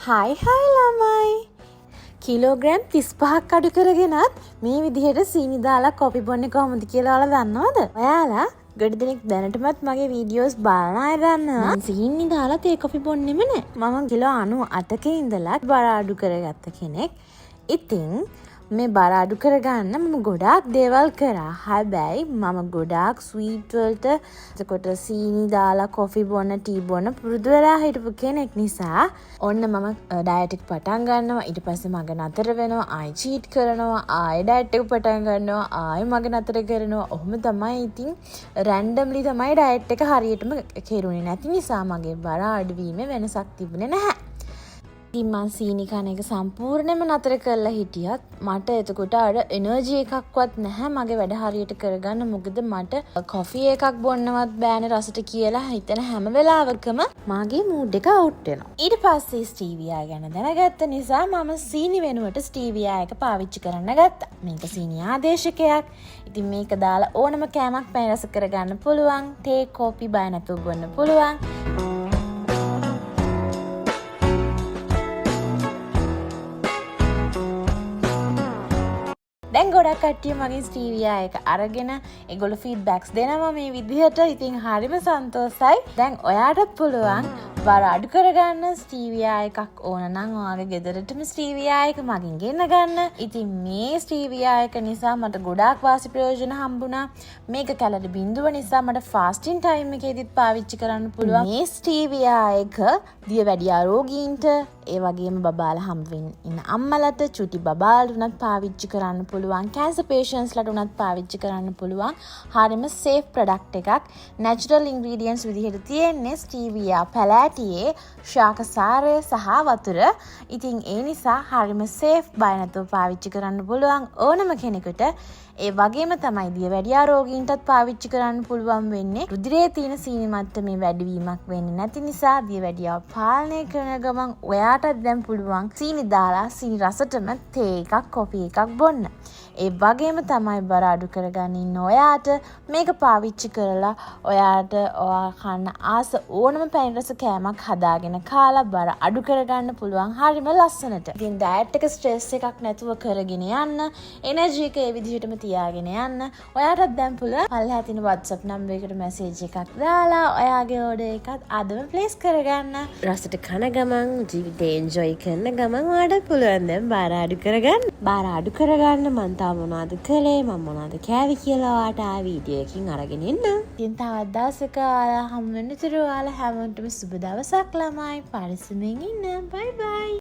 හයි ළමයි කිලෝග්‍රෑම් 35ක් අඩු කරගෙනත් මේ විදිහට සීනි දාලා කොපි බොන්නේ කොහොමද කියලා ඔයාලා දන්නවද? ඔයාලා ගොඩ දෙනෙක් දැනටමත් මගේ වීඩියෝස් බලන අය දන්නවා. මම සීනි දාලා තේ කොපි බොන්නෙම නෑ. මම කිලෝ 98ක ඉඳලා බර අඩු කරගත්ත කෙනෙක්. ඉතින් මේ බර අඩු කරගන්න මම ගොඩාක් දේවල් කරා. හැබැයි මම ගොඩාක් ස්වීට් වලට එතකොට සීනි දාලා කොෆි බොන්න ටී බොන්න පුරුදු වෙලා හිටපු කෙනෙක් නිසා ඔන්න මම ඩයට් එක පටන් ගන්නවා. ඊට පස්සේ මග නතර වෙනවා. ආයි චීට් කරනවා. ආයි ඩයට් එක පටන් ගන්නවා. ආයි මග නතර කරනවා. ඔහොම තමයි ඉතින් රැන්ඩම්ලි තමයි ඩයට් එක හරියටම කෙරුණේ නැති නිසා මගේ බර අඩු වීමේ වෙනසක් තිබුණේ නැහැ. ඉතින් මං සීනි කන එක සම්පූර්ණයෙන්ම නතර කරලා හිටියත් මට එතකොට අර එනර්ජි එකක්වත් නැහැ මගේ වැඩ හරියට කරගන්න. මොකද මට කොෆි එකක් බොන්නවත් බෑනේ රසට කියලා හිතන හැම වෙලාවකම මාගේ මූඩ් එක අවුට් වෙනවා. ඊට පස්සේ ස්ටීවියා ගැන දැනගත්ත නිසා මම සීනි වෙනුවට ස්ටීවියා එක පාවිච්චි කරන්න ගත්තා. මේක සීනි ආදේශකයක්. ඉතින් මේක දාලා ඕනම කෑමක් පැණි රස කරගන්න පුළුවන්. තේ කෝපි බය නැතුව බොන්න පුළුවන්. දැන් ගොඩක් කට්ටිය මගේ ස්ටීවියා එක අරගෙන ඒගොල්ලෝ ෆීඩ්බැක්ස් දෙනවා මේ විදිහට. ඉතින් හරිම සන්තෝසයි. දැන් ඔයාටත් පුළුවන් බර අඩු කරගන්න ස්ටීවියා එකක් ඕන නම් ඔයාගේ ගෙදරටම ස්ටීවියා එක මගින් ගෙන්න ගන්න. ඉතින් මේ ස්ටීවියා එක නිසා මට ගොඩාක් වාසි ප්‍රයෝජන හම්බුණා. මේක කැලරි බිඳුව නිසා මට ෆාස්ටින් ටයිම් එකේදීත් පාවිච්චි කරන්න පුළුවන්. මේ ස්ටීවියා එක දියවැඩියා රෝගීන්ට ඒ වගේම බබාලා හම්බෙන්න ඉන්න අම්මලට චුටි බබාලට උනත් පාවිච්චි කරන්න පුළුවන්. කැන්සර් පේෂන්ට්ස්ලට උනත් පාවිච්චි කරන්න පුළුවන්. හරිම සේෆ් ප්‍රොඩක්ට් එකක්. නැචරල් ඉන්ග්‍රීඩියන්ට්ස් විදිහට තියෙන්නේ ස්ටීවියා පැලෑටියේ ශාකසාරය සහ වතුර. ඉතින් ඒ නිසා හරිම සේෆ් බය නැතුව පාවිච්චි කරන්න පුළුවන් ඕනම කෙනෙකුට. ඒ වගේම තමයි දියවැඩියා රෝගීන්ටත් පාවිච්චි කරන්න පුළුවන් වෙන්නේ. රුධිරයේ තියෙන සීනි මට්ටමේ වැඩිවීමක් වෙන්නේ නැති නිසා දියවැඩියාව පාලනය කරන ගමන් ඔයාටත් දැන් පුළුවන් සීනි දාලා සීනි රසටම තේ එකක් කොපි එකක් බොන්න. ඒ වගේම තමයි බර අඩු කරගන්න ඉන්න ඔයාට මේක පාවිච්චි කරලා ඔයාට ඔයා කන්න ආස ඕනම පැණි රස කෑමක් හදාගෙන කාලා බර අඩු කරගන්න පුළුවන් හරිම ලස්සනට. ඉතින් ඩයට් එක ස්ට්‍රෙස් එකක් නැතුව කරගෙන යන්න, එනර්ජි එක ඒ විදිහටම තියාගෙන යන්න. ඔයාටත් දැන් පුළුවන් පල්ලෙහා තියෙන WhatsApp නම්බර් එකට මැසේජ් එකක් දාලා ඔයාගේ ඕඩර් එකත් අදම ප්ලේස් කරගන්න. රසට කන ගමන් ජීවිතේ එන්ජොයි කරන ගමන් ඔයාටත් පුළුවන් දැන් බර අඩු කරගන්න. බර අඩු කරගන්න මං මොනවද කළේ මම මොනවද කෑවි කියලා ඔයාට ආ වීඩියෝ එකකින් අරගෙන ඉන්න. ඉතින් තවත් දවසක ඔයාලා හමු වෙනතුරු ඔයාලා හැමෝටම සුබ දවසක් ළමයි. පරිස්සමෙන් ඉන්න. බයි බයි.